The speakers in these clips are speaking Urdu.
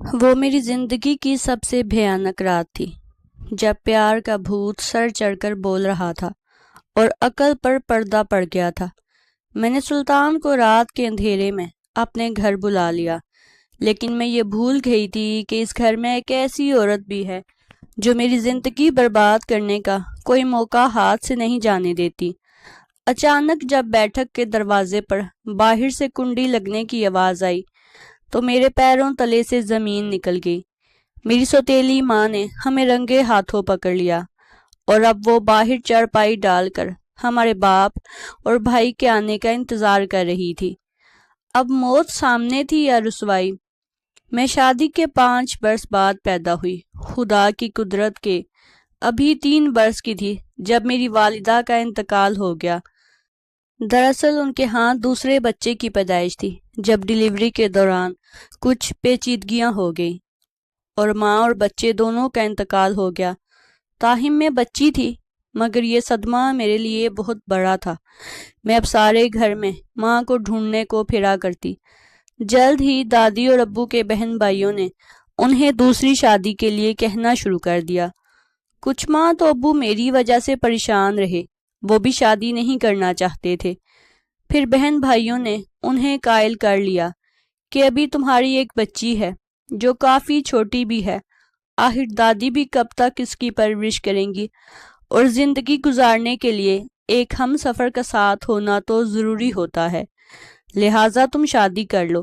وہ میری زندگی کی سب سے بھیانک رات تھی، جب پیار کا بھوت سر چڑھ کر بول رہا تھا اور عقل پر پردہ پڑ گیا تھا۔ میں نے سلطان کو رات کے اندھیرے میں اپنے گھر بلا لیا، لیکن میں یہ بھول گئی تھی کہ اس گھر میں ایک ایسی عورت بھی ہے جو میری زندگی برباد کرنے کا کوئی موقع ہاتھ سے نہیں جانے دیتی۔ اچانک جب بیٹھک کے دروازے پر باہر سے کنڈی لگنے کی آواز آئی تو میرے پیروں تلے سے زمین نکل گئی۔ میری سوتیلی ماں نے ہمیں رنگے ہاتھوں پکڑ لیا اور اب وہ باہر چارپائی ڈال کر ہمارے باپ اور بھائی کے آنے کا انتظار کر رہی تھی۔ اب موت سامنے تھی یا رسوائی؟ میں شادی کے 5 برس بعد پیدا ہوئی، خدا کی قدرت کے ابھی 3 برس کی تھی جب میری والدہ کا انتقال ہو گیا۔ دراصل ان کے ہاں دوسرے بچے کی پیدائش تھی، جب ڈیلیوری کے دوران کچھ پیچیدگیاں ہو گئی اور ماں اور بچے دونوں کا انتقال ہو گیا۔ تاہم میں بچی تھی، مگر یہ صدمہ میرے لیے بہت بڑا تھا۔ میں اب سارے گھر میں ماں کو ڈھونڈنے کو پھرا کرتی۔ جلد ہی دادی اور ابو کے بہن بھائیوں نے انہیں دوسری شادی کے لیے کہنا شروع کر دیا۔ کچھ ماں تو ابو میری وجہ سے پریشان رہے، وہ بھی شادی نہیں کرنا چاہتے تھے۔ پھر بہن بھائیوں نے انہیں قائل کر لیا کہ ابھی تمہاری ایک بچی ہے جو کافی چھوٹی بھی ہے، آخر دادی بھی کب تک اس کی پرورش کریں گی، اور زندگی گزارنے کے لیے ایک ہم سفر کا ساتھ ہونا تو ضروری ہوتا ہے، لہٰذا تم شادی کر لو۔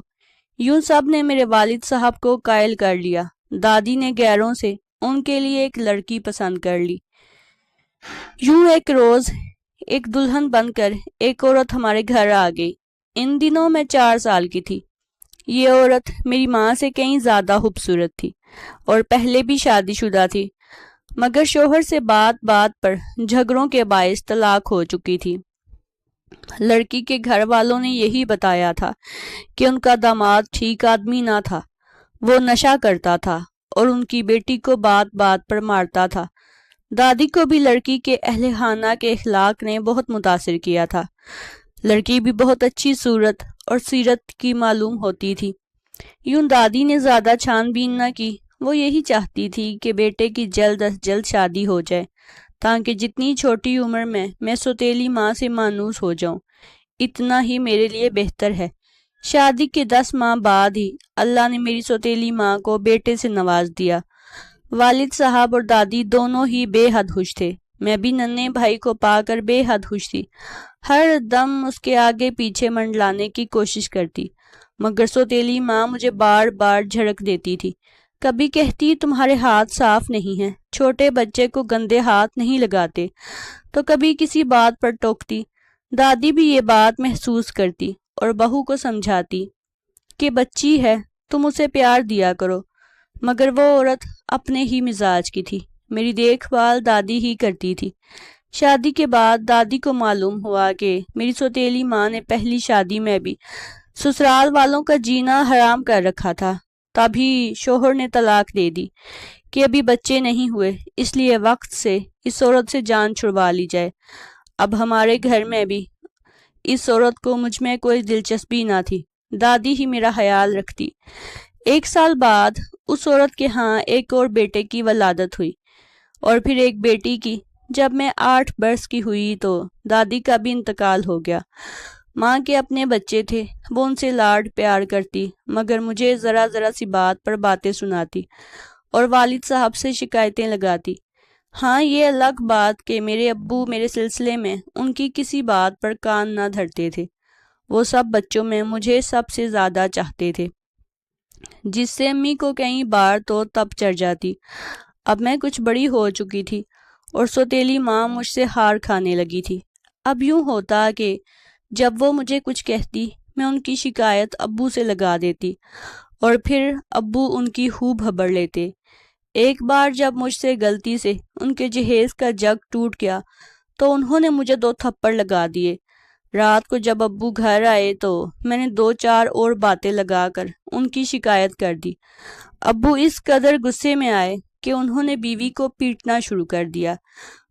یوں سب نے میرے والد صاحب کو قائل کر لیا۔ دادی نے غیروں سے ان کے لیے ایک لڑکی پسند کر لی۔ یوں ایک روز ایک دلہن بن کر ایک عورت ہمارے گھر آ گئی۔ ان دنوں میں 4 سال کی تھی۔ یہ عورت میری ماں سے کہیں زیادہ خوبصورت تھی اور پہلے بھی شادی شدہ تھی، مگر شوہر سے بات بات پر جھگڑوں کے باعث طلاق ہو چکی تھی۔ لڑکی کے گھر والوں نے یہی بتایا تھا کہ ان کا داماد ٹھیک آدمی نہ تھا، وہ نشہ کرتا تھا اور ان کی بیٹی کو بات بات پر مارتا تھا۔ دادی کو بھی لڑکی کے اہل خانہ کے اخلاق نے بہت متاثر کیا تھا۔ لڑکی بھی بہت اچھی صورت اور سیرت کی معلوم ہوتی تھی۔ یوں دادی نے زیادہ چھان بین نہ کی، وہ یہی چاہتی تھی کہ بیٹے کی جلد از جلد شادی ہو جائے تاکہ جتنی چھوٹی عمر میں سوتیلی ماں سے مانوس ہو جاؤں، اتنا ہی میرے لیے بہتر ہے۔ شادی کے 10 ماہ بعد ہی اللہ نے میری سوتیلی ماں کو بیٹے سے نواز دیا۔ والد صاحب اور دادی دونوں ہی بے حد خوش تھے۔ میں بھی ننھے بھائی کو پا کر بے حد خوش تھی، ہر دم اس کے آگے پیچھے منڈلانے کی کوشش کرتی، مگر سوتیلی ماں مجھے بار بار جھڑک دیتی تھی۔ کبھی کہتی تمہارے ہاتھ صاف نہیں ہیں، چھوٹے بچے کو گندے ہاتھ نہیں لگاتے، تو کبھی کسی بات پر ٹوکتی۔ دادی بھی یہ بات محسوس کرتی اور بہو کو سمجھاتی کہ بچی ہے، تم اسے پیار دیا کرو، مگر وہ عورت اپنے ہی مزاج کی تھی۔ میری دیکھ بھال دادی ہی کرتی تھی۔ شادی کے بعد دادی کو معلوم ہوا کہ میری سوتیلی ماں نے پہلی شادی میں بھی سسرال والوں کا جینا حرام کر رکھا تھا۔ تبھی شوہر نے طلاق دے دی کہ ابھی بچے نہیں ہوئے، اس لیے وقت سے اس عورت سے جان چھڑوا لی جائے۔ اب ہمارے گھر میں بھی اس عورت کو مجھ میں کوئی دلچسپی نہ تھی، دادی ہی میرا خیال رکھتی۔ 1 سال بعد اس عورت کے ہاں ایک اور بیٹے کی ولادت ہوئی اور پھر ایک بیٹی کی۔ جب میں 8 برس کی ہوئی تو دادی کا بھی انتقال ہو گیا۔ ماں کے اپنے بچے تھے، وہ ان سے لاڈ پیار کرتی، مگر مجھے ذرا ذرا سی بات پر باتیں سناتی اور والد صاحب سے شکایتیں لگاتی۔ ہاں، یہ الگ بات کہ میرے ابو میرے سلسلے میں ان کی کسی بات پر کان نہ دھرتے تھے۔ وہ سب بچوں میں مجھے سب سے زیادہ چاہتے تھے، جس سے امی کو کئی بار تو تب چڑھ جاتی۔ اب میں کچھ بڑی ہو چکی تھی اور سوتیلی ماں مجھ سے ہار کھانے لگی تھی۔ اب یوں ہوتا کہ جب وہ مجھے کچھ کہتی، میں ان کی شکایت ابو سے لگا دیتی اور پھر ابو ان کی خوب بھبڑ لیتے۔ ایک بار جب مجھ سے غلطی سے ان کے جہیز کا جگ ٹوٹ گیا تو انہوں نے مجھے 2 تھپڑ لگا دیے۔ رات کو جب ابو گھر آئے تو میں نے 2-4 اور باتیں لگا کر ان کی شکایت کر دی۔ ابو اس قدر غصے میں آئے کہ انہوں نے بیوی کو پیٹنا شروع کر دیا۔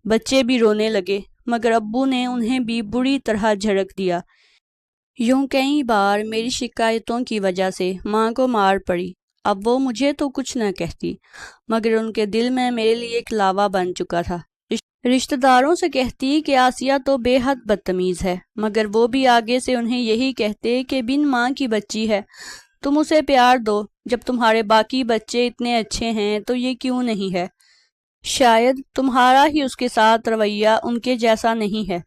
بچے بھی رونے لگے، مگر ابو نے انہیں بھی بری طرح جھڑک دیا۔ یوں کئی بار میری شکایتوں کی وجہ سے ماں کو مار پڑی۔ اب وہ مجھے تو کچھ نہ کہتی، مگر ان کے دل میں میرے لیے ایک لاوا بن چکا تھا۔ رشتہ داروں سے کہتی کہ آسیہ تو بے حد بدتمیز ہے، مگر وہ بھی آگے سے انہیں یہی کہتے کہ بن ماں کی بچی ہے، تم اسے پیار دو، جب تمہارے باقی بچے اتنے اچھے ہیں تو یہ کیوں نہیں ہے؟ شاید تمہارا ہی اس کے ساتھ رویہ ان کے جیسا نہیں ہے۔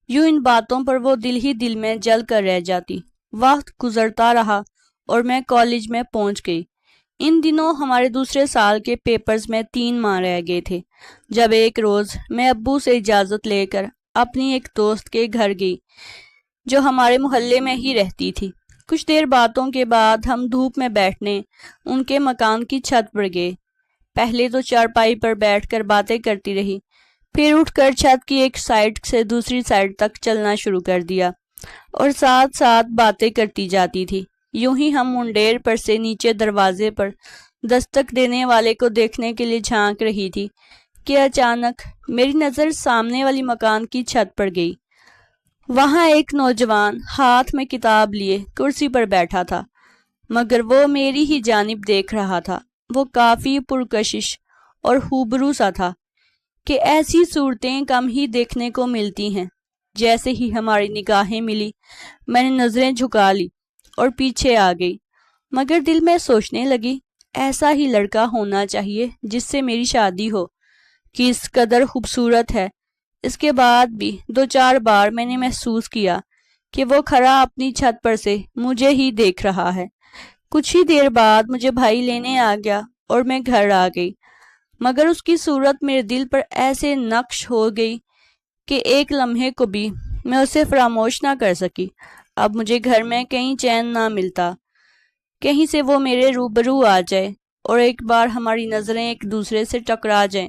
یوں ان باتوں پر وہ دل ہی دل میں جل کر رہ جاتی۔ وقت گزرتا رہا اور میں کالج میں پہنچ گئی۔ ان دنوں ہمارے دوسرے سال کے پیپرز میں 3 ماہ رہ گئے تھے، جب ایک روز میں ابو سے اجازت لے کر اپنی ایک دوست کے گھر گئی جو ہمارے محلے میں ہی رہتی تھی۔ کچھ دیر باتوں کے بعد ہم دھوپ میں بیٹھنے ان کے مکان کی چھت پر گئے۔ پہلے تو چارپائی پر بیٹھ کر باتیں کرتی رہی، پھر اٹھ کر چھت کی ایک سائڈ سے دوسری سائڈ تک چلنا شروع کر دیا اور ساتھ ساتھ باتیں کرتی جاتی تھی۔ یوں ہی ہم منڈیر پر سے نیچے دروازے پر دستک دینے والے کو دیکھنے کے لیے جھانک رہی تھی کہ اچانک میری نظر سامنے والی مکان کی چھت پر گئی۔ وہاں ایک نوجوان ہاتھ میں کتاب لیے کرسی پر بیٹھا تھا، مگر وہ میری ہی جانب دیکھ رہا تھا۔ وہ کافی پرکشش اور ہوبرو سا تھا کہ ایسی صورتیں کم ہی دیکھنے کو ملتی ہیں۔ جیسے ہی ہماری نگاہیں ملی، میں نے نظریں جھکا لی اور پیچھے آ گئی، مگر دل میں سوچنے لگی ایسا ہی لڑکا ہونا چاہیے جس سے میری شادی ہو، کہ اس قدر خوبصورت ہے۔ اس کے بعد بھی 2-4 بار میں نے محسوس کیا کہ وہ کھڑا اپنی چھت پر سے مجھے ہی دیکھ رہا ہے۔ کچھ ہی دیر بعد مجھے بھائی لینے آ گیا اور میں گھر آ گئی، مگر اس کی صورت میرے دل پر ایسے نقش ہو گئی کہ ایک لمحے کو بھی میں اسے فراموش نہ کر سکی۔ اب مجھے گھر میں کہیں چین نہ ملتا، کہیں سے وہ میرے روبرو آ جائے اور ایک بار ہماری نظریں ایک دوسرے سے ٹکرا جائیں۔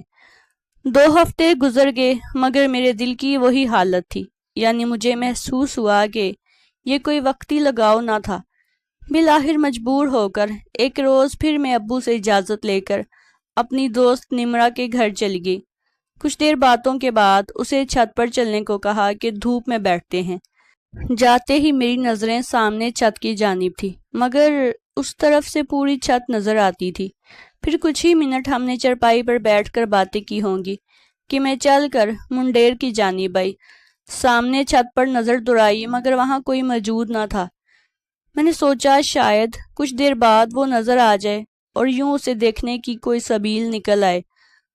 2 ہفتے گزر گئے، مگر میرے دل کی وہی حالت تھی، یعنی مجھے محسوس ہوا کہ یہ کوئی وقتی لگاؤ نہ تھا۔ بالآخر مجبور ہو کر ایک روز پھر میں ابو سے اجازت لے کر اپنی دوست نمرا کے گھر چلی گئی۔ کچھ دیر باتوں کے بعد اسے چھت پر چلنے کو کہا کہ دھوپ میں بیٹھتے ہیں۔ جاتے ہی میری نظریں سامنے چھت کی جانب تھی، مگر اس طرف سے پوری چھت نظر آتی تھی۔ پھر کچھ ہی منٹ ہم نے چرپائی پر بیٹھ کر باتیں کی ہوں گی کہ میں چل کر منڈیر کی جانب آئی۔ سامنے چھت پر نظر دوڑائی، مگر وہاں کوئی موجود نہ تھا۔ میں نے سوچا شاید کچھ دیر بعد وہ نظر آ جائے اور یوں اسے دیکھنے کی کوئی سبیل نکل آئے،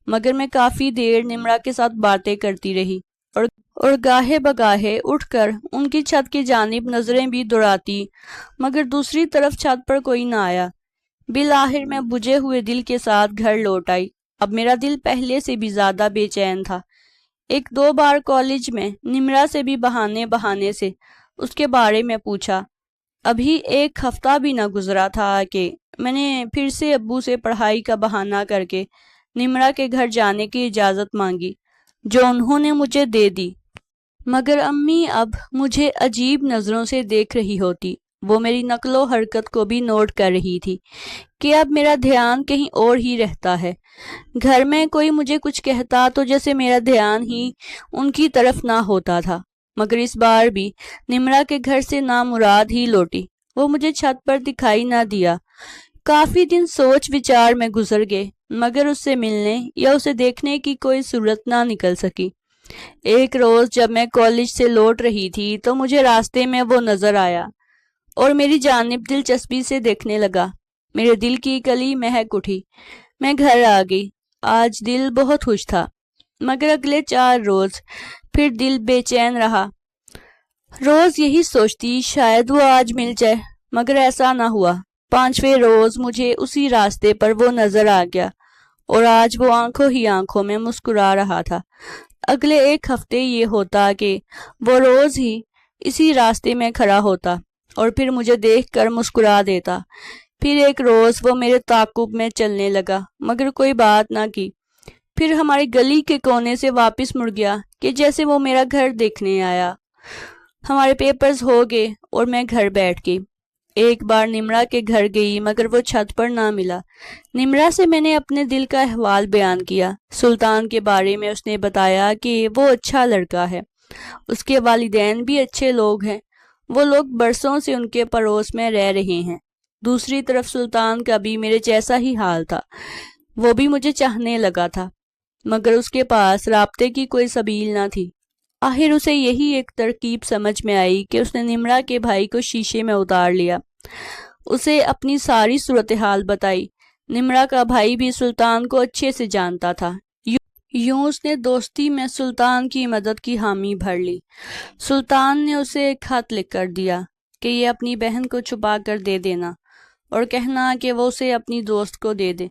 مگر میں کافی دیر نمرا کے ساتھ باتیں کرتی رہی اور گاہے بگاہے اٹھ کر ان کی چھت کی جانب نظریں بھی دوڑاتی، مگر دوسری طرف چھت پر کوئی نہ آیا۔ بالآخر میں بجھے ہوئے دل کے ساتھ گھر لوٹ آئی۔ اب میرا دل پہلے سے بھی زیادہ بے چین تھا۔ 1-2 بار کالج میں نمرا سے بھی بہانے سے اس کے بارے میں پوچھا۔ ابھی 1 ہفتہ بھی نہ گزرا تھا کہ میں نے پھر سے ابو سے پڑھائی کا بہانہ کر کے نمرا کے گھر جانے کی اجازت مانگی، جو انہوں نے مجھے دے دی، مگر امی اب مجھے عجیب نظروں سے دیکھ رہی ہوتی۔ وہ میری نقل و حرکت کو بھی نوٹ کر رہی تھی کہ اب میرا دھیان کہیں اور ہی رہتا ہے۔ گھر میں کوئی مجھے کچھ کہتا تو جیسے میرا دھیان ہی ان کی طرف نہ ہوتا تھا، مگر اس بار بھی نمرا کے گھر سے نامراد ہی لوٹی۔ وہ مجھے چھت پر دکھائی نہ دیا۔ کافی دن سوچ وچار میں گزر گئے، مگر اس سے ملنے یا اسے دیکھنے کی کوئی صورت نہ نکل سکی۔ ایک روز جب میں کالج سے لوٹ رہی تھی تو مجھے راستے میں وہ نظر آیا اور میری جانب دلچسپی سے دیکھنے لگا۔ میرے دل کی کلی مہک اٹھی۔ میں گھر آ گئی۔ آج دل بہت خوش تھا، مگر اگلے 4 روز پھر دل بے چین رہا۔ روز یہی سوچتی شاید وہ آج مل جائے، مگر ایسا نہ ہوا۔ 5ویں روز مجھے اسی راستے پر وہ نظر آ گیا اور آج وہ آنکھوں ہی آنکھوں میں مسکرا رہا تھا۔ اگلے 1 ہفتے یہ ہوتا کہ وہ روز ہی اسی راستے میں کھڑا ہوتا اور پھر مجھے دیکھ کر مسکرا دیتا۔ پھر ایک روز وہ میرے تعاقب میں چلنے لگا، مگر کوئی بات نہ کی۔ پھر ہماری گلی کے کونے سے واپس مڑ گیا کہ جیسے وہ میرا گھر دیکھنے آیا۔ ہمارے پیپرز ہو گئے اور میں گھر بیٹھ گئی۔ ایک بار نمرا کے گھر گئی، مگر وہ چھت پر نہ ملا۔ نمرا سے میں نے اپنے دل کا احوال بیان کیا۔ سلطان کے بارے میں اس نے بتایا کہ وہ اچھا لڑکا ہے، اس کے والدین بھی اچھے لوگ ہیں، وہ لوگ برسوں سے ان کے پڑوس میں رہ رہے ہیں۔ دوسری طرف سلطان کا بھی میرے جیسا ہی حال تھا، وہ بھی مجھے چاہنے لگا تھا، مگر اس کے پاس رابطے کی کوئی سبیل نہ تھی۔ آخر اسے یہی ایک ترکیب سمجھ میں آئی کہ اس نے نمرا کے بھائی کو شیشے میں اتار لیا، اسے اپنی ساری صورتحال بتائی۔ نمرا کا بھائی بھی سلطان کو اچھے سے جانتا تھا، یوں اس نے دوستی میں سلطان کی مدد کی حامی بھر لی۔ سلطان نے اسے ایک خط لکھ کر دیا کہ یہ اپنی بہن کو چھپا کر دے دینا اور کہنا کہ وہ اسے اپنی دوست کو دے دے۔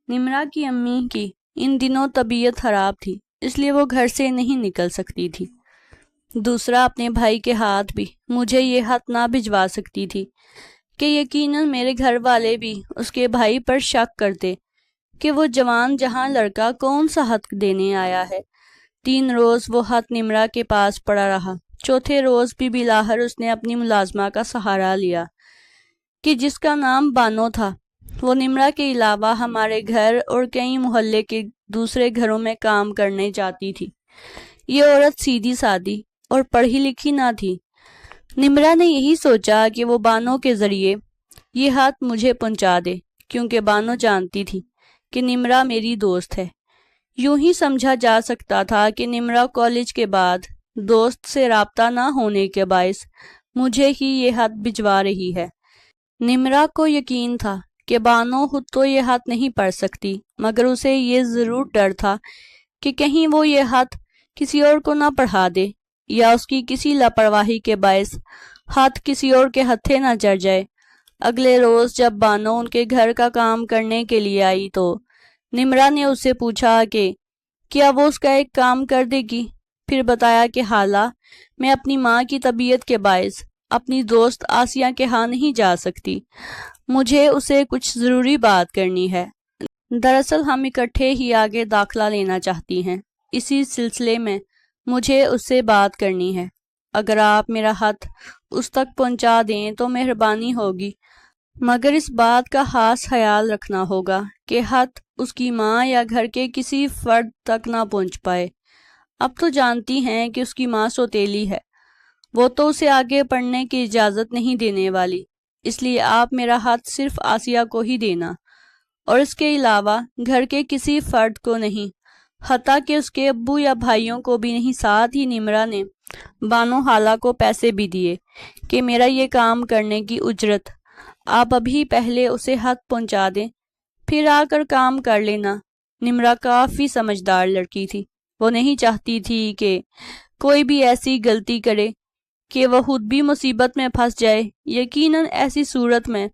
نمرا کی امی کی ان دنوں طبیعت خراب تھی، اس لیے وہ گھر سے نہیں نکل سکتی تھی۔ دوسرا، اپنے بھائی کے ہاتھ بھی مجھے یہ خط نہ بھجوا سکتی تھی کہ یقیناً میرے گھر والے بھی اس کے بھائی پر شک کرتے کہ وہ جوان جہاں لڑکا کون سا خط دینے آیا ہے۔ 3 روز وہ خط نمرا کے پاس پڑا رہا۔ چوتھے روز بھی بلاخر اس نے اپنی ملازمہ کا سہارا لیا کہ جس کا نام بانو تھا، وہ نمرا کے علاوہ ہمارے گھر اور کئی محلے کے دوسرے گھروں میں کام کرنے جاتی تھی۔ یہ عورت سیدھی سادی اور پڑھی لکھی نہ تھی۔ نمرا نے یہی سوچا کہ وہ بانو کے ذریعے یہ خط مجھے پہنچا دے، کیونکہ بانو جانتی تھی کہ نمرا میری دوست ہے۔ یوں ہی سمجھا جا سکتا تھا کہ نمرا کالج کے بعد دوست سے رابطہ نہ ہونے کے باعث مجھے ہی یہ خط بھجوا رہی ہے۔ نمرا کو یقین تھا کہ بانو خود تو یہ خط نہیں پڑھ سکتی، مگر اسے یہ ضرور ڈر تھا کہ کہیں وہ یہ خط کسی اور کو نہ پڑھا دے، یا اس کی کسی لاپرواہی کے باعث خط کسی اور کے ہتھے نہ چڑھ جائے۔ اگلے روز جب بانو ان کے گھر کا کام کرنے کے لیے آئی تو نمرا نے اس سے پوچھا کہ کیا وہ اس کا ایک کام کر دے گی، پھر بتایا کہ حالہ میں اپنی ماں کی طبیعت کے باعث اپنی دوست آسیہ کے ہاں نہیں جا سکتی، مجھے اسے کچھ ضروری بات کرنی ہے۔ دراصل ہم اکٹھے ہی آگے داخلہ لینا چاہتی ہیں، اسی سلسلے میں مجھے اس سے بات کرنی ہے۔ اگر آپ میرا خط اس تک پہنچا دیں تو مہربانی ہوگی، مگر اس بات کا خاص خیال رکھنا ہوگا کہ خط اس کی ماں یا گھر کے کسی فرد تک نہ پہنچ پائے۔ اب تو جانتی ہیں کہ اس کی ماں سوتیلی ہے، وہ تو اسے آگے پڑھنے کی اجازت نہیں دینے والی، اس لیے آپ میرا خط صرف آسیہ کو ہی دینا، اور اس کے علاوہ گھر کے کسی فرد کو نہیں، حتیٰ کہ اس کے ابو یا بھائیوں کو بھی نہیں۔ ساتھ ہی نمرا نے بانو خالہ کو پیسے بھی دیے کہ میرا یہ کام کرنے کی اجرت، آپ ابھی پہلے اسے خط پہنچا دیں، پھر آ کر کام کر لینا۔ نمرا کافی سمجھدار لڑکی تھی، وہ نہیں چاہتی تھی کہ کوئی بھی ایسی غلطی کرے کہ وہ خود بھی مصیبت میں پھنس جائے۔ یقیناً ایسی صورت میں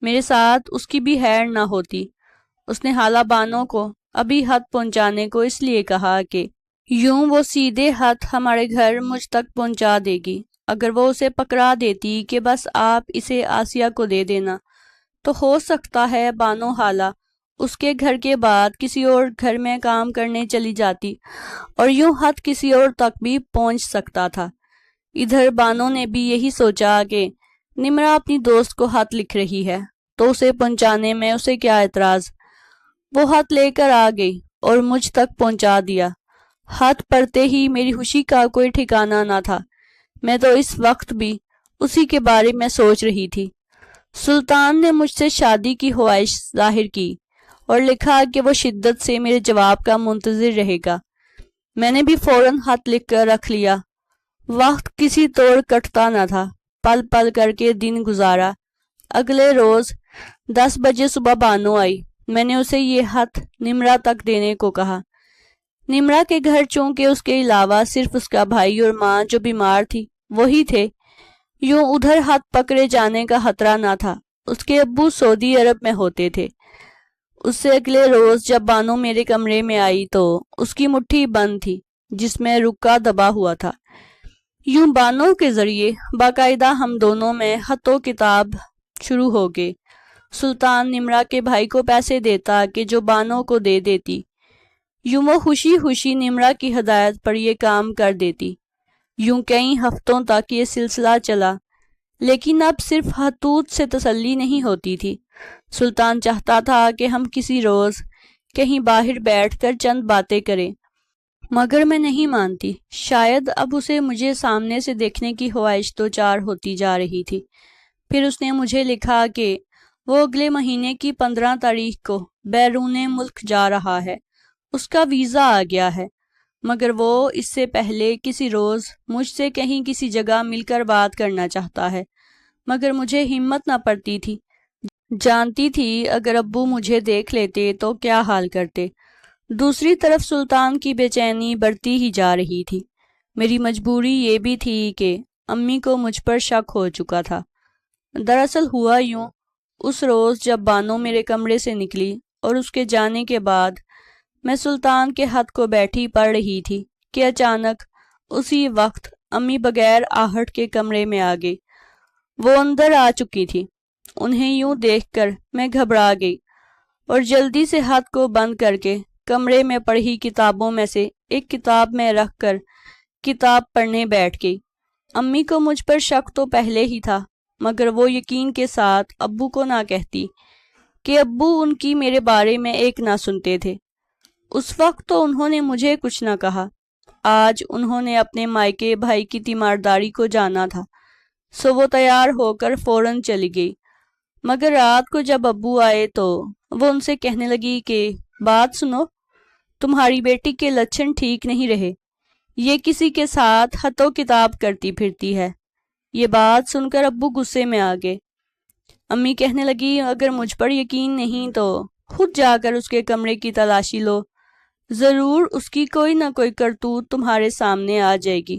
میرے ساتھ اس کی بھی خیر نہ ہوتی۔ اس نے خالہ بانو کو ابھی خط پہنچانے کو اس لیے کہا کہ یوں وہ سیدھے خط ہمارے گھر مجھ تک پہنچا دے گی۔ اگر وہ اسے پکڑا دیتی کہ بس آپ اسے آسیہ کو دے دینا، تو ہو سکتا ہے بانو خالہ اس کے گھر کے بعد کسی اور گھر میں کام کرنے چلی جاتی، اور یوں خط کسی اور تک بھی پہنچ سکتا تھا۔ ادھر بانو نے بھی یہی سوچا کہ نمرا اپنی دوست کو خط لکھ رہی ہے تو اسے پہنچانے میں اسے کیا اعتراض۔ وہ خط لے کر آ گئی اور مجھ تک پہنچا دیا۔ خط پڑھتے ہی میری خوشی کا کوئی ٹھکانہ نہ تھا، میں تو اس وقت بھی اسی کے بارے میں سوچ رہی تھی۔ سلطان نے مجھ سے شادی کی خواہش ظاہر کی اور لکھا کہ وہ شدت سے میرے جواب کا منتظر رہے گا۔ میں نے بھی فوراً خط لکھ کر رکھ لیا۔ وقت کسی طور کٹتا نہ تھا، پل پل کر کے دن گزارا۔ اگلے روز 10 بجے صبح بانو آئی۔ میں نے اسے یہ خط نمرا تک دینے کو کہا۔ نمرا کے گھر چونکہ اس کے علاوہ صرف اس کا بھائی اور ماں جو بیمار تھی وہی تھے، یوں ادھر خط پکڑے جانے کا خطرہ نہ تھا۔ اس کے ابو سعودی عرب میں ہوتے تھے۔ اس سے اگلے روز جب بانو میرے کمرے میں آئی تو اس کی مٹھی بند تھی جس میں رکا دبا ہوا تھا۔ یوں بانو کے ذریعے باقاعدہ ہم دونوں میں خط و کتاب شروع ہو گئے۔ سلطان نمرا کے بھائی کو پیسے دیتا کہ جو بانو کو دے دیتی، یوں وہ خوشی خوشی نمرا کی ہدایت پر یہ کام کر دیتی۔ یوں کئی ہفتوں تک یہ سلسلہ چلا، لیکن اب صرف خطوط سے تسلی نہیں ہوتی تھی۔ سلطان چاہتا تھا کہ ہم کسی روز کہیں باہر بیٹھ کر چند باتیں کریں، مگر میں نہیں مانتی۔ شاید اب اسے مجھے سامنے سے دیکھنے کی خواہش تو چار ہوتی جا رہی تھی۔ پھر اس نے مجھے لکھا کہ وہ اگلے مہینے کی 15 تاریخ کو بیرون ملک جا رہا ہے۔ اس کا ویزا آ گیا ہے، مگر وہ اس سے پہلے کسی روز مجھ سے کہیں کسی جگہ مل کر بات کرنا چاہتا ہے، مگر مجھے ہمت نہ پڑتی تھی۔ جانتی تھی اگر ابو مجھے دیکھ لیتے تو کیا حال کرتے۔ دوسری طرف سلطان کی بے چینی بڑھتی ہی جا رہی تھی۔ میری مجبوری یہ بھی تھی کہ امی کو مجھ پر شک ہو چکا تھا۔ دراصل ہوا یوں، اس روز جب بانو میرے کمرے سے نکلی اور اس کے جانے کے بعد میں سلطان کے ہاتھ کو بیٹھی پڑھ رہی تھی کہ اچانک اسی وقت امی بغیر آہٹ کے کمرے میں آ گئی۔ وہ اندر آ چکی تھی۔ انہیں یوں دیکھ کر میں گھبرا گئی اور جلدی سے ہاتھ کو بند کر کے کمرے میں پڑھی کتابوں میں سے ایک کتاب میں رکھ کر کتاب پڑھنے بیٹھ گئی۔ امی کو مجھ پر شک تو پہلے ہی تھا، مگر وہ یقین کے ساتھ ابو کو نہ کہتی کہ ابو ان کی میرے بارے میں ایک نہ سنتے تھے۔ اس وقت تو انہوں نے مجھے کچھ نہ کہا۔ آج انہوں نے اپنے مائکے بھائی کی تیمارداری کو جانا تھا، سو وہ تیار ہو کر فوراً چلی گئی۔ مگر رات کو جب ابو آئے تو وہ ان سے کہنے لگی کہ بات سنو، تمہاری بیٹی کے لچھن ٹھیک نہیں رہے، یہ کسی کے ساتھ خط و کتاب کرتی پھرتی ہے۔ یہ بات سن کر ابو غصے میں آ گئے۔ امی کہنے لگی اگر مجھ پر یقین نہیں تو خود جا کر اس کے کمرے کی تلاشی لو، ضرور اس کی کوئی نہ کوئی کرتوت تمہارے سامنے آ جائے گی۔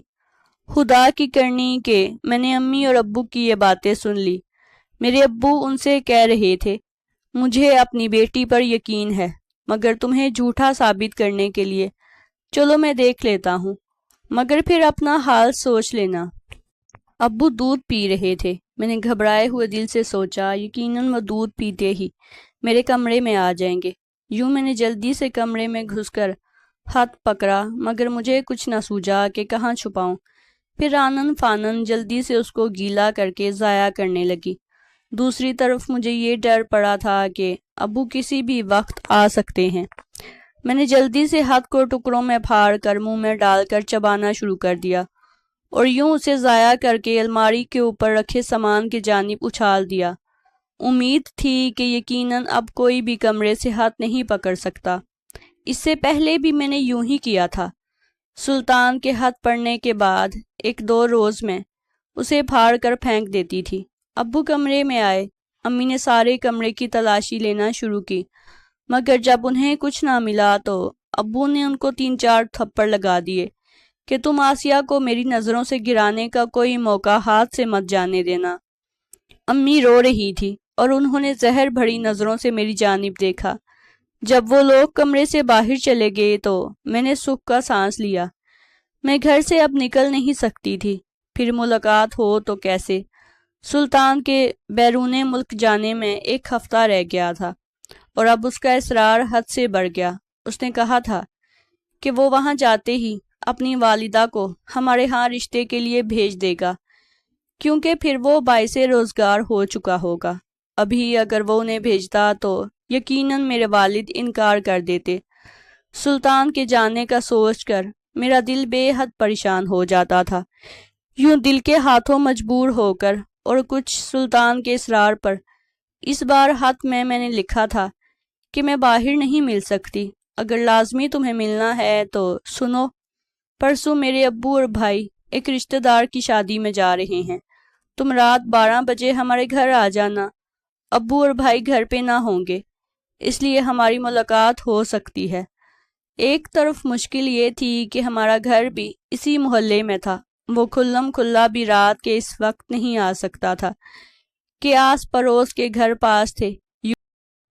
خدا کی کرنی کہ میں نے امی اور ابو کی یہ باتیں سن لی۔ میرے ابو ان سے کہہ رہے تھے مجھے اپنی بیٹی پر یقین ہے، مگر تمہیں جھوٹا ثابت کرنے کے لیے چلو میں دیکھ لیتا ہوں، مگر پھر اپنا حال سوچ لینا۔ ابو دودھ پی رہے تھے۔ میں نے گھبرائے ہوئے دل سے سوچا یقیناً وہ دودھ پیتے ہی میرے کمرے میں آ جائیں گے۔ یوں میں نے جلدی سے کمرے میں گھس کر ہاتھ پکڑا، مگر مجھے کچھ نہ سوجا کہ کہاں چھپاؤں۔ پھر آنن فانن جلدی سے اس کو گیلا کر کے ضائع کرنے لگی۔ دوسری طرف مجھے یہ ڈر پڑا تھا کہ ابو کسی بھی وقت آ سکتے ہیں۔ میں نے جلدی سے ہاتھ کو ٹکڑوں میں پھاڑ کر منہ میں ڈال کر چبانا شروع کر دیا اور یوں اسے ضائع کر کے الماری کے اوپر رکھے سامان کی جانب اچھال دیا۔ امید تھی کہ یقیناً اب کوئی بھی کمرے سے ہاتھ نہیں پکڑ سکتا۔ اس سے پہلے بھی میں نے یوں ہی کیا تھا۔ سلطان کے ہاتھ پڑنے کے بعد ایک دو روز میں اسے پھاڑ کر پھینک دیتی تھی۔ ابو کمرے میں آئے۔ امی نے سارے کمرے کی تلاشی لینا شروع کی، مگر جب انہیں کچھ نہ ملا تو ابو نے ان کو 3-4 تھپڑ لگا دیے کہ تم آسیہ کو میری نظروں سے گرانے کا کوئی موقع ہاتھ سے مت جانے دینا۔ امی رو رہی تھی اور انہوں نے زہر بھری نظروں سے میری جانب دیکھا۔ جب وہ لوگ کمرے سے باہر چلے گئے تو میں نے سکھ کا سانس لیا۔ میں گھر سے اب نکل نہیں سکتی تھی، پھر ملاقات ہو تو کیسے؟ سلطان کے بیرون ملک جانے میں 1 ہفتہ رہ گیا تھا اور اب اس کا اصرار حد سے بڑھ گیا۔ اس نے کہا تھا کہ وہ وہاں جاتے ہی اپنی والدہ کو ہمارے ہاں رشتے کے لیے بھیج دے گا، کیونکہ پھر وہ باعث روزگار ہو چکا ہوگا۔ ابھی اگر وہ انہیں بھیجتا تو یقیناً میرے والد انکار کر دیتے۔ سلطان کے جانے کا سوچ کر میرا دل بے حد پریشان ہو جاتا تھا۔ یوں دل کے ہاتھوں مجبور ہو کر اور کچھ سلطان کے اصرار پر اس بار خط میں نے لکھا تھا کہ میں باہر نہیں مل سکتی، اگر لازمی تمہیں ملنا ہے تو سنو، پرسوں میرے ابو اور بھائی ایک رشتہ دار کی شادی میں جا رہے ہیں، تم رات 12 بجے ہمارے گھر آ جانا۔ ابو اور بھائی گھر پہ نہ ہوں گے، اس لیے ہماری ملاقات ہو سکتی ہے۔ ایک طرف مشکل یہ تھی کہ ہمارا گھر بھی اسی محلے میں تھا، وہ کھلم کھلا بھی رات کے اس وقت نہیں آ سکتا تھا کہ آس پڑوس کے گھر پاس تھے۔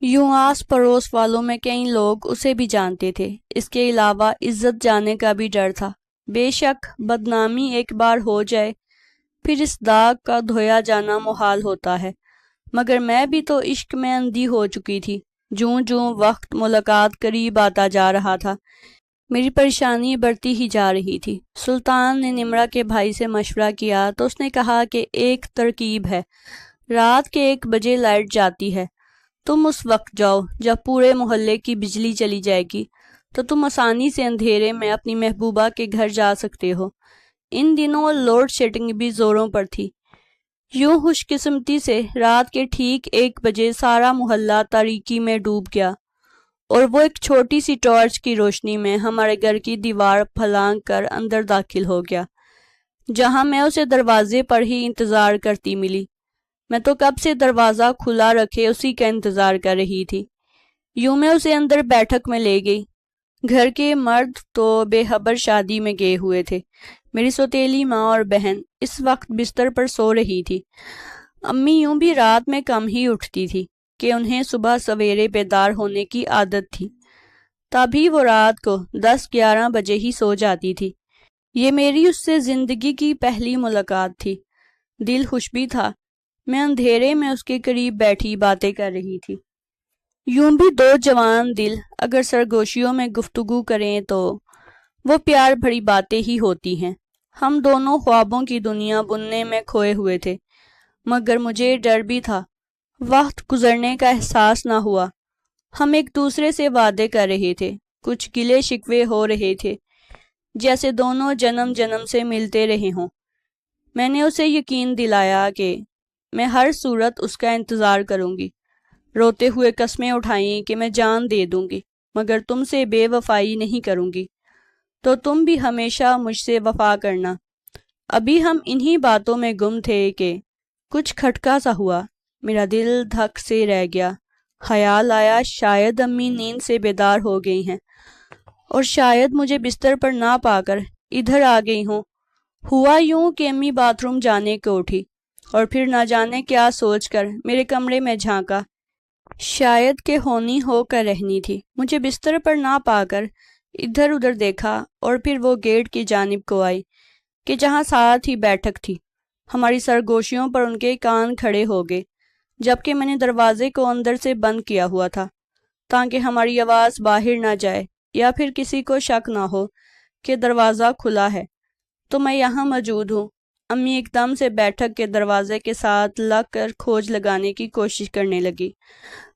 یوں آس پڑوس والوں میں کئی لوگ اسے بھی جانتے تھے۔ اس کے علاوہ عزت جانے کا بھی ڈر تھا۔ بے شک بدنامی ایک بار ہو جائے پھر اس داغ کا دھویا جانا محال ہوتا ہے، مگر میں بھی تو عشق میں اندھی ہو چکی تھی۔ جوں جوں وقت ملاقات قریب آتا جا رہا تھا میری پریشانی بڑھتی ہی جا رہی تھی۔ سلطان نے نمرا کے بھائی سے مشورہ کیا تو اس نے کہا کہ ایک ترکیب ہے، رات کے 1 بجے لائٹ جاتی ہے، تم اس وقت جاؤ جب پورے محلے کی بجلی چلی جائے گی، تو تم آسانی سے اندھیرے میں اپنی محبوبہ کے گھر جا سکتے ہو۔ ان دنوں لوڈ شیڈنگ بھی زوروں پر تھی۔ یوں خوش قسمتی سے رات کے ٹھیک 1 بجے سارا محلہ تاریکی میں ڈوب گیا اور وہ ایک چھوٹی سی ٹارچ کی روشنی میں ہمارے گھر کی دیوار پھلانگ کر اندر داخل ہو گیا، جہاں میں اسے دروازے پر ہی انتظار کرتی ملی۔ میں تو کب سے دروازہ کھلا رکھے اسی کا انتظار کر رہی تھی۔ یوں میں اسے اندر بیٹھک میں لے گئی۔ گھر کے مرد تو بے خبر شادی میں گئے ہوئے تھے۔ میری سوتیلی ماں اور بہن اس وقت بستر پر سو رہی تھی۔ امی یوں بھی رات میں کم ہی اٹھتی تھی کہ انہیں صبح سویرے بیدار ہونے کی عادت تھی، تبھی وہ رات کو 10-11 بجے ہی سو جاتی تھی۔ یہ میری اس سے زندگی کی پہلی ملاقات تھی۔ دل خوش بھی تھا۔ میں اندھیرے میں اس کے قریب بیٹھی باتیں کر رہی تھی۔ یوں بھی 2 جوان دل اگر سرگوشیوں میں گفتگو کریں تو وہ پیار بھری باتیں ہی ہوتی ہیں۔ ہم دونوں خوابوں کی دنیا بننے میں کھوئے ہوئے تھے، مگر مجھے ڈر بھی تھا۔ وقت گزرنے کا احساس نہ ہوا۔ ہم ایک دوسرے سے وعدے کر رہے تھے، کچھ گلے شکوے ہو رہے تھے، جیسے دونوں جنم جنم سے ملتے رہے ہوں۔ میں نے اسے یقین دلایا کہ میں ہر صورت اس کا انتظار کروں گی، روتے ہوئے قسمیں اٹھائیں کہ میں جان دے دوں گی مگر تم سے بے وفائی نہیں کروں گی، تو تم بھی ہمیشہ مجھ سے وفا کرنا۔ ابھی ہم انہی باتوں میں گم تھے کہ کچھ کھٹکا سا ہوا۔ میرا دل دھک سے رہ گیا۔ خیال آیا شاید امی نیند سے بیدار ہو گئی ہیں اور شاید مجھے بستر پر نہ پا کر ادھر آ گئی ہوں۔ ہوا یوں کہ امی باتھ روم جانے کو اٹھی اور پھر نہ جانے کیا سوچ کر میرے کمرے میں جھانکا، شاید کہ ہونی ہو کر رہنی تھی۔ مجھے بستر پر نہ پا کر ادھر ادھر دیکھا اور پھر وہ گیٹ کی جانب کو آئی کہ جہاں ساتھ ہی بیٹھک تھی۔ ہماری سرگوشیوں پر ان کے کان کھڑے ہو گئے، جبکہ میں نے دروازے کو اندر سے بند کیا ہوا تھا تاکہ ہماری آواز باہر نہ جائے یا پھر کسی کو شک نہ ہو کہ دروازہ کھلا ہے تو میں یہاں موجود ہوں۔ امی ایک دم سے بیٹھک کے دروازے کے ساتھ لگ کر کھوج لگانے کی کوشش کرنے لگی۔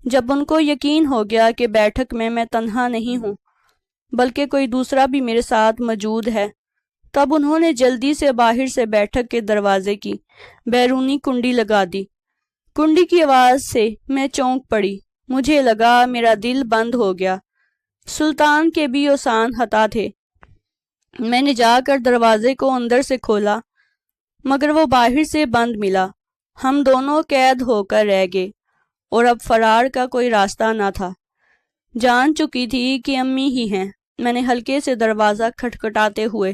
جب ان کو یقین ہو گیا کہ بیٹھک میں تنہا نہیں ہوں بلکہ کوئی دوسرا بھی میرے ساتھ موجود ہے، تب انہوں نے جلدی سے باہر سے بیٹھک کے دروازے کی بیرونی کنڈی لگا دی۔ کنڈی کی آواز سے میں چونک پڑی۔ مجھے لگا میرا دل بند ہو گیا۔ سلطان کے بھی اوسان خطا تھے۔ میں نے جا کر دروازے کو اندر سے کھولا مگر وہ باہر سے بند ملا۔ ہم دونوں قید ہو کر رہ گئے اور اب فرار کا کوئی راستہ نہ تھا۔ جان چکی تھی کہ امی ہی ہیں۔ میں نے ہلکے سے دروازہ کھٹکھٹاتے ہوئے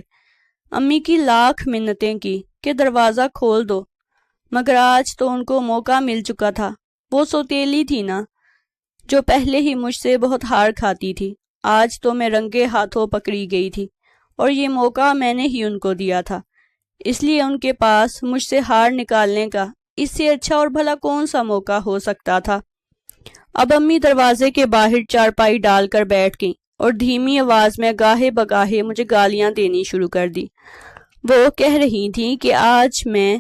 امی کی لاکھ منتیں کی کہ دروازہ کھول دو، مگر آج تو ان کو موقع مل چکا تھا۔ وہ سوتیلی تھی نا، جو پہلے ہی مجھ سے بہت ہار کھاتی تھی، آج تو میں رنگے ہاتھوں پکڑی گئی تھی اور یہ موقع میں نے ہی ان کو دیا تھا، اس لیے ان کے پاس مجھ سے ہار نکالنے کا اس سے اچھا اور بھلا کون سا موقع ہو سکتا تھا۔ اب امی دروازے کے باہر چارپائی ڈال کر بیٹھ گئیں اور دھیمی آواز میں گاہے بگاہے مجھے گالیاں دینی شروع کر دی۔ وہ کہہ رہی تھیں کہ آج میں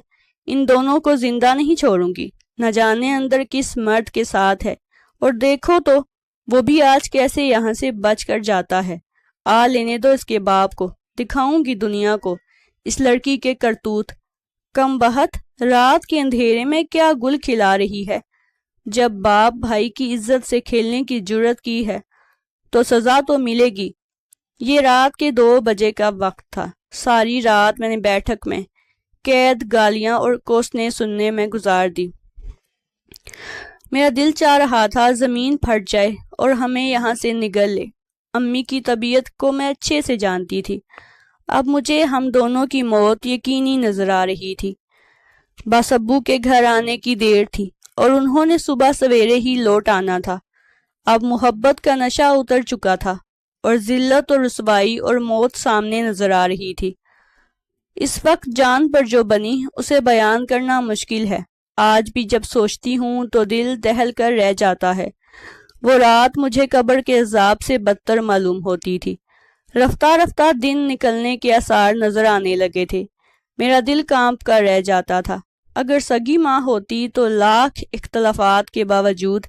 ان دونوں کو زندہ نہیں چھوڑوں گی، نہ جانے اندر کس مرد کے ساتھ ہے، اور دیکھو تو وہ بھی آج کیسے یہاں سے بچ کر جاتا ہے۔ آ لینے دو اس کے باپ کو، دکھاؤں گی دنیا کو اس لڑکی کے کرتوت۔ کم بخت، رات کے اندھیرے میں کیا گل کھلا رہی ہے۔ جب باپ بھائی کی عزت سے کھیلنے کی جرت کی ہے تو سزا تو ملے گی۔ یہ رات کے 2 بجے کا وقت تھا۔ ساری رات میں نے بیٹھک میں قید گالیاں اور کوسنے سننے میں گزار دی۔ میرا دل چاہ رہا تھا زمین پھٹ جائے اور ہمیں یہاں سے نگل لے۔ امی کی طبیعت کو میں اچھے سے جانتی تھی۔ اب مجھے ہم دونوں کی موت یقینی نظر آ رہی تھی۔ بس ابو کے گھر آنے کی دیر تھی اور انہوں نے صبح سویرے ہی لوٹ آنا تھا۔ اب محبت کا نشہ اتر چکا تھا اور ذلت اور رسوائی اور موت سامنے نظر آ رہی تھی۔ اس وقت جان پر جو بنی اسے بیان کرنا مشکل ہے۔ آج بھی جب سوچتی ہوں تو دل دہل کر رہ جاتا ہے۔ وہ رات مجھے قبر کے عذاب سے بدتر معلوم ہوتی تھی۔ رفتہ رفتہ دن نکلنے کے آثار نظر آنے لگے تھے۔ میرا دل کانپ کر رہ جاتا تھا۔ اگر سگی ماں ہوتی تو لاکھ اختلافات کے باوجود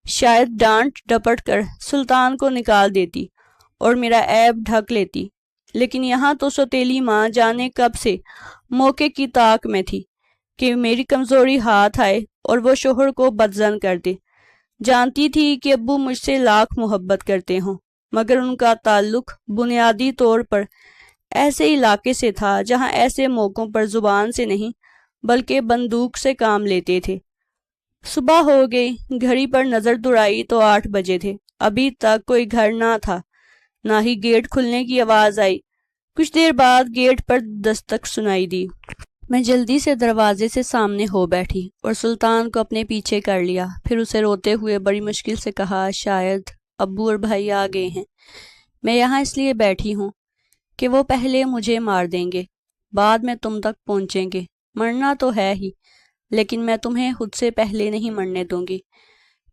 شاید ڈانٹ ڈپٹ کر سلطان کو نکال دیتی اور میرا عیب ڈھک لیتی، لیکن یہاں تو سوتیلی ماں جانے کب سے موقع کی طاق میں تھی۔ کہ میری کمزوری ہاتھ آئے اور وہ شوہر کو بدظن کر دے۔ جانتی تھی کہ ابو مجھ سے لاکھ محبت کرتے ہوں، مگر ان کا تعلق بنیادی طور پر ایسے علاقے سے تھا جہاں ایسے موقعوں پر زبان سے نہیں بلکہ بندوق سے کام لیتے تھے۔ صبح ہو گئی، گھڑی پر نظر دوڑائی تو 8 بجے تھے۔ ابھی تک کوئی گھر نہ تھا، نہ ہی گیٹ کھلنے کی آواز آئی۔ کچھ دیر بعد گیٹ پر دستک سنائی دی۔ میں جلدی سے دروازے سے سامنے ہو بیٹھی اور سلطان کو اپنے پیچھے کر لیا۔ پھر اسے روتے ہوئے بڑی مشکل سے کہا، شاید ابو اور بھائی آ گئے ہیں۔ میں یہاں اس لیے بیٹھی ہوں کہ وہ پہلے مجھے مار دیں گے، بعد میں تم تک پہنچیں گے۔ مرنا تو ہے ہی، لیکن میں تمہیں خود سے پہلے نہیں مرنے دوں گی۔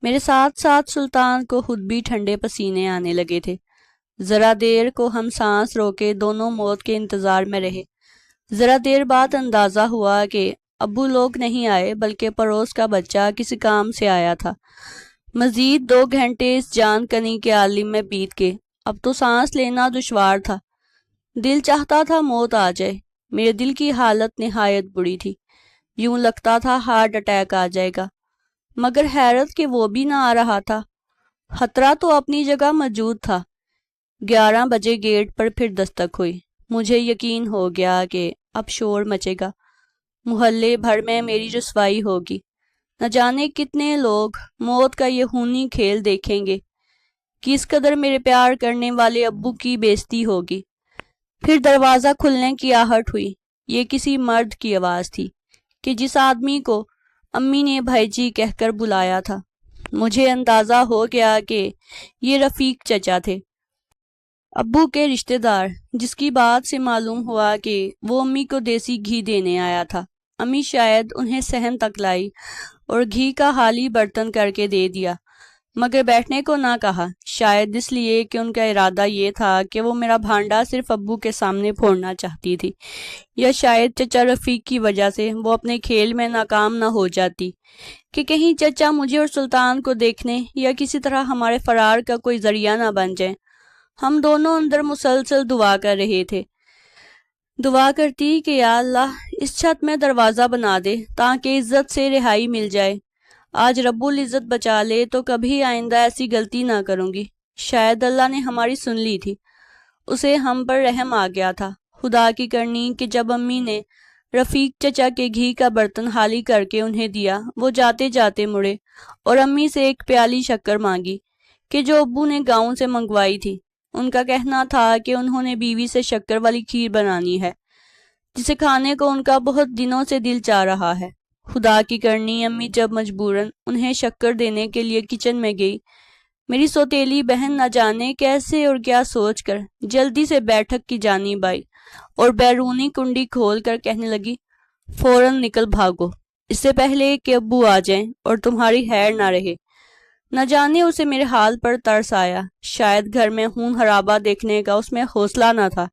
میرے ساتھ ساتھ سلطان کو خود بھی ٹھنڈے پسینے آنے لگے تھے۔ ذرا دیر کو ہم سانس روکے دونوں موت کے انتظار میں رہے۔ ذرا دیر بعد اندازہ ہوا کہ ابو لوگ نہیں آئے بلکہ پڑوس کا بچہ کسی کام سے آیا تھا۔ مزید 2 گھنٹے اس جان کنی کے عالم میں بیت گئے۔ اب تو سانس لینا دشوار تھا۔ دل چاہتا تھا موت آ جائے۔ میرے دل کی حالت نہایت بری تھی، یوں لگتا تھا ہارٹ اٹیک آ جائے گا، مگر حیرت کہ وہ بھی نہ آ رہا تھا۔ خطرہ تو اپنی جگہ موجود تھا۔ 11 بجے گیٹ پر پھر دستک ہوئی۔ مجھے یقین ہو گیا کہ اب شور مچے گا، محلے بھر میں میری رسوائی ہوگی۔ نہ جانے کتنے لوگ موت کا یہ خونی کھیل دیکھیں گے، کس قدر میرے پیار کرنے والے ابو کی بے عزتی ہوگی۔ پھر دروازہ کھلنے کی آہٹ ہوئی۔ یہ کسی مرد کی آواز تھی کہ جس آدمی کو امی نے بھائی جی کہہ کر بلایا تھا۔ مجھے اندازہ ہو گیا کہ یہ رفیق چچا تھے، ابو کے رشتہ دار، جس کی بات سے معلوم ہوا کہ وہ امی کو دیسی گھی دینے آیا تھا۔ امی شاید انہیں صحن تک لائی اور گھی کا خالی برتن کر کے دے دیا، مگر بیٹھنے کو نہ کہا، شاید اس لیے کہ ان کا ارادہ یہ تھا کہ وہ میرا بھانڈا صرف ابو کے سامنے پھوڑنا چاہتی تھی، یا شاید چچا رفیق کی وجہ سے وہ اپنے کھیل میں ناکام نہ ہو جاتی کہ کہیں چچا مجھے اور سلطان کو دیکھنے یا کسی طرح ہمارے فرار کا کوئی ذریعہ نہ بن جائے۔ ہم دونوں اندر مسلسل دعا کر رہے تھے۔ دعا کرتی کہ یا اللہ اس چھت میں دروازہ بنا دے تاکہ عزت سے رہائی مل جائے۔ آج رب العزت بچا لے تو کبھی آئندہ ایسی غلطی نہ کروں گی۔ شاید اللہ نے ہماری سن لی تھی، اسے ہم پر رحم آ گیا تھا۔ خدا کی کرنی کہ جب امی نے رفیق چچا کے گھی کا برتن خالی کر کے انہیں دیا، وہ جاتے جاتے مڑے اور امی سے ایک پیالی شکر مانگی کہ جو ابو نے گاؤں سے منگوائی تھی۔ ان کا کہنا تھا کہ انہوں نے بیوی سے شکر والی کھیر بنانی ہے، جسے کھانے کو ان کا بہت دنوں سے دل چاہ رہا ہے۔ خدا کی کرنی امی جب مجبوراً انہیں شکر دینے کے لیے کچن میں گئی، میری سوتیلی بہن نہ جانے کیسے اور کیا سوچ کر جلدی سے بیٹھک کی جانب آئی اور بیرونی کنڈی کھول کر کہنے لگی، فوراً نکل بھاگو، اس سے پہلے کہ ابو آ جائیں اور تمہاری خیر نہ رہے۔ نہ جانے اسے میرے حال پر ترس آیا، شاید گھر میں خون خرابہ دیکھنے کا اس میں حوصلہ نہ تھا،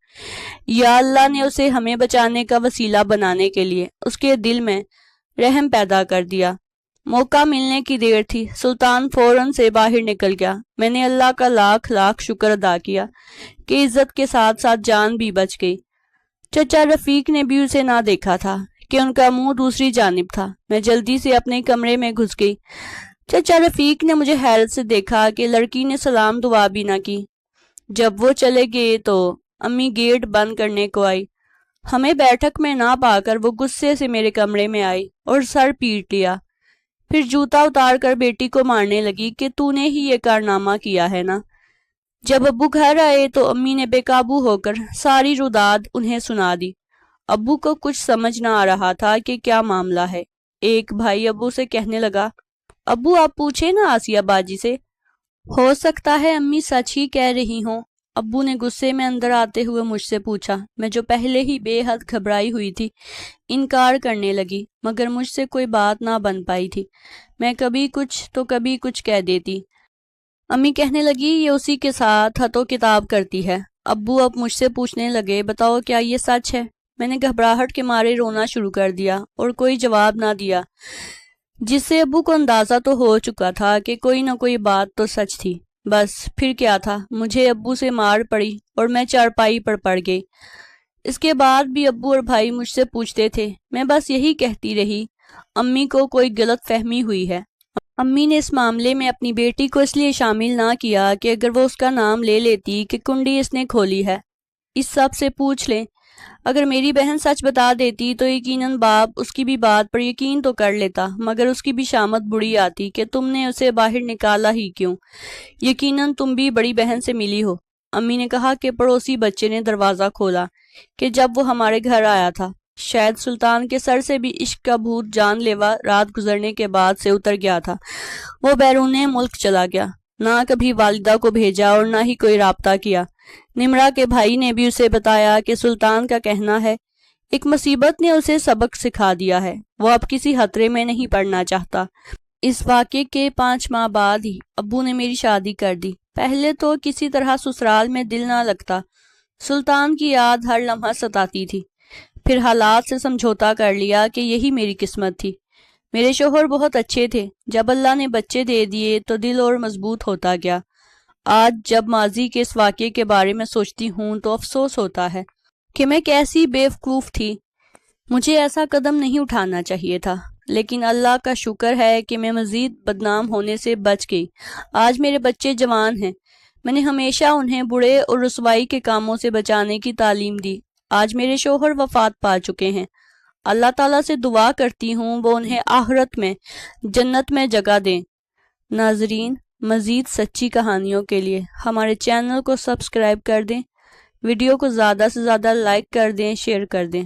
یا اللہ نے اسے ہمیں بچانے کا وسیلہ بنانے کے لیے اس کے دل میں رحم پیدا کر دیا۔ موقع ملنے کی دیر تھی، سلطان فوراً سے باہر نکل گیا۔ میں نے اللہ کا لاکھ لاکھ شکر ادا کیا کہ عزت کے ساتھ ساتھ جان بھی بچ گئی۔ چچا رفیق نے بھی اسے نہ دیکھا تھا کہ ان کا منہ دوسری جانب تھا۔ میں جلدی سے اپنے کمرے میں گھس گئی۔ چچا رفیق نے مجھے حیرت سے دیکھا کہ لڑکی نے سلام دعا بھی نہ کی۔ جب وہ چلے گئے تو امی گیٹ بند کرنے کو آئی۔ ہمیں بیٹھک میں نہ پا کر وہ غصے سے میرے کمرے میں آئی اور سر پیٹ لیا، پھر جوتا اتار کر بیٹی کو مارنے لگی کہ تو نے ہی یہ کارنامہ کیا ہے نا۔ جب ابو گھر آئے تو امی نے بے قابو ہو کر ساری روداد انہیں سنا دی۔ ابو کو کچھ سمجھ نہ آ رہا تھا کہ کیا معاملہ ہے۔ ایک بھائی ابو سے کہنے لگا، ابو آپ پوچھیں نا آسیہ باجی سے، ہو سکتا ہے امی سچ ہی کہہ رہی ہوں۔ ابو نے غصے میں اندر آتے ہوئے مجھ سے پوچھا۔ میں جو پہلے ہی بے حد گھبرائی ہوئی تھی انکار کرنے لگی، مگر مجھ سے کوئی بات نہ بن پائی تھی۔ میں کبھی کچھ تو کبھی کچھ کہہ دیتی۔ امی کہنے لگی، یہ اسی کے ساتھ ہاتھوں کتاب کرتی ہے۔ ابو اب مجھ سے پوچھنے لگے، بتاؤ کیا یہ سچ ہے؟ میں نے گھبراہٹ کے مارے رونا شروع کر دیا اور کوئی جواب نہ دیا، جس سے ابو کو اندازہ تو ہو چکا تھا کہ کوئی نہ کوئی بات تو سچ تھی۔ بس پھر کیا تھا، مجھے ابو سے مار پڑی اور میں چارپائی پر پڑ گئی۔ اس کے بعد بھی ابو اور بھائی مجھ سے پوچھتے تھے، میں بس یہی کہتی رہی، امی کو کوئی غلط فہمی ہوئی ہے۔ امی نے اس معاملے میں اپنی بیٹی کو اس لیے شامل نہ کیا کہ اگر وہ اس کا نام لے لیتی کہ کنڈی اس نے کھولی ہے۔ اس سب سے پوچھ لیں، اگر میری بہن سچ بتا دیتی تو یقیناً باپ اس کی بھی بات پر یقین تو کر لیتا، مگر اس کی بھی شامت بری آتی کہ تم نے اسے باہر نکالا ہی کیوں، یقیناً تم بھی بڑی بہن سے ملی ہو۔ امی نے کہا کہ پڑوسی بچے نے دروازہ کھولا کہ جب وہ ہمارے گھر آیا تھا، شاید سلطان کے سر سے بھی عشق کا بھوت جان لیوا رات گزرنے کے بعد سے اتر گیا تھا۔ وہ بیرون ملک چلا گیا، نہ کبھی والدہ کو بھیجا اور نہ ہی کوئی رابطہ کیا۔ نمرا کے بھائی نے بھی اسے بتایا کہ سلطان کا کہنا ہے ایک مصیبت نے اسے سبق سکھا دیا ہے، وہ اب کسی خطرے میں نہیں پڑنا چاہتا۔ اس واقعے کے 5 ماہ بعد ہی ابو نے میری شادی کر دی۔ پہلے تو کسی طرح سسرال میں دل نہ لگتا، سلطان کی یاد ہر لمحہ ستاتی تھی۔ پھر حالات سے سمجھوتا کر لیا کہ یہی میری قسمت تھی۔ میرے شوہر بہت اچھے تھے، جب اللہ نے بچے دے دیے تو دل اور مضبوط ہوتا گیا۔ آج جب ماضی کے اس واقعے کے بارے میں سوچتی ہوں تو افسوس ہوتا ہے کہ میں کیسی بیوقوف تھی، مجھے ایسا قدم نہیں اٹھانا چاہیے تھا، لیکن اللہ کا شکر ہے کہ میں مزید بدنام ہونے سے بچ گئی۔ آج میرے بچے جوان ہیں، میں نے ہمیشہ انہیں برے اور رسوائی کے کاموں سے بچانے کی تعلیم دی۔ آج میرے شوہر وفات پا چکے ہیں، اللہ تعالیٰ سے دعا کرتی ہوں وہ انہیں آخرت میں جنت میں جگہ دیں۔ ناظرین، مزید سچی کہانیوں کے لیے ہمارے چینل کو سبسکرائب کر دیں، ویڈیو کو زیادہ سے زیادہ لائک کر دیں، شیئر کر دیں۔